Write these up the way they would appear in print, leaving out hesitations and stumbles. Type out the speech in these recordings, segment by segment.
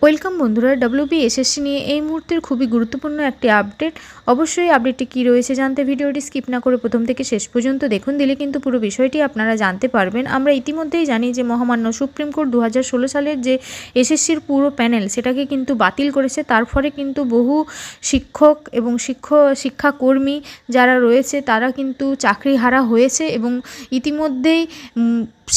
Welcome বন্ধুরা, WBSSC নিয়ে এই মুহূর্তের খুবই গুরুত্বপূর্ণ একটি আপডেট। অবশ্যই আপডেটটি কী রয়েছে জানতে ভিডিওটি স্কিপ না করে প্রথম থেকে শেষ পর্যন্ত দেখুন, দিলে কিন্তু পুরো বিষয়টি আপনারা জানতে পারবেন। আমরা ইতিমধ্যেই জানি যে মহামান্য সুপ্রিম কোর্ট 2016 সালের যে এসএসসির পুরো প্যানেল সেটাকে কিন্তু বাতিল করেছে। তার ফলে কিন্তু বহু শিক্ষক এবং শিক্ষাকর্মী যারা রয়েছে তারা কিন্তু চাকরিহারা হয়েছে এবং ইতিমধ্যেই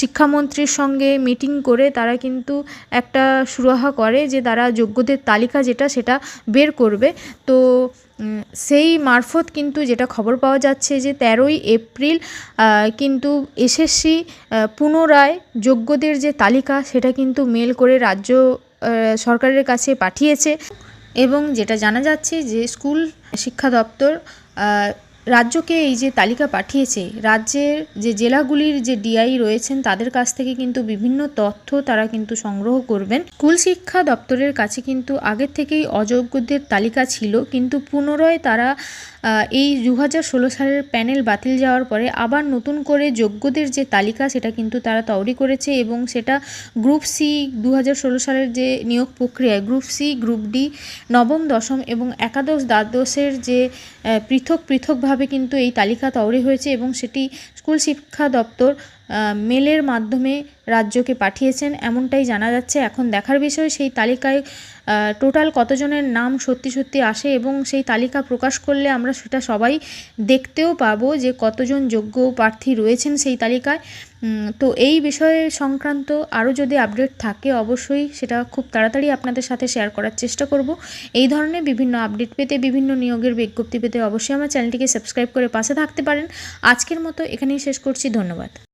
শিক্ষামন্ত্রীর সঙ্গে মিটিং করে তারা কিন্তু একটা সুরাহা করে যে তারা যোগ্যদের তালিকা সেটা বের করবে। তো সেই মারফত কিন্তু যেটা খবর পাওয়া যাচ্ছে যে 13ই এপ্রিল কিন্তু এসএসসি পুনরায় যোগ্যদের যে তালিকা সেটা কিন্তু মেল করে রাজ্য সরকারের কাছে পাঠিয়েছে। এবং যেটা জানা যাচ্ছে যে স্কুল শিক্ষা দপ্তর রাজ্যকে এই যে তালিকা পাঠিয়েছে, রাজ্যের যে জেলাগুলির যে ডিআই রয়েছেন তাদের কাছ থেকে কিন্তু বিভিন্ন তথ্য তারা কিন্তু সংগ্রহ করবেন। স্কুল শিক্ষা দপ্তরের কাছে কিন্তু আগের থেকেই অযোগ্যদের তালিকা ছিল, কিন্তু পুনরায় তারা এই 2016 সালের প্যানেল বাতিল যাওয়ার পরে আবার নতুন করে যোগ্যদের যে তালিকা সেটা কিন্তু তারা তৈরি করেছে এবং সেটা গ্রুপ সি 2016 সালের যে নিয়োগ প্রক্রিয়ায় গ্রুপ সি, গ্রুপ ডি, নবম, দশম এবং একাদশ, দ্বাদশের যে পৃথকভাবে কিন্তু এই তালিকা তৈরি হয়েছে এবং সেটি স্কুল শিক্ষা দপ্তর মেলের মাধ্যমে রাজ্যকে পাঠিয়েছেন এমনটাই জানা যাচ্ছে। এখন দেখার বিষয় সেই তালিকায় টোটাল কতজনের নাম সত্যি আসে এবং সেই তালিকা প্রকাশ করলে আমরা সেটা সবাই দেখতেও পাবো যে কতজন যোগ্য প্রার্থী রয়েছেন সেই তালিকায়। তো এই বিষয়ে সংক্রান্ত আরও যদি আপডেট থাকে অবশ্যই সেটা খুব তাড়াতাড়ি আপনাদের সাথে শেয়ার করার চেষ্টা করব। এই ধরনের বিভিন্ন আপডেট পেতে, বিভিন্ন নিয়োগের বিজ্ঞপ্তি পেতে অবশ্যই আমার চ্যানেলটিকে সাবস্ক্রাইব করে পাশে থাকতে পারেন। আজকের মতো এখানেই শেষ করছি, ধন্যবাদ।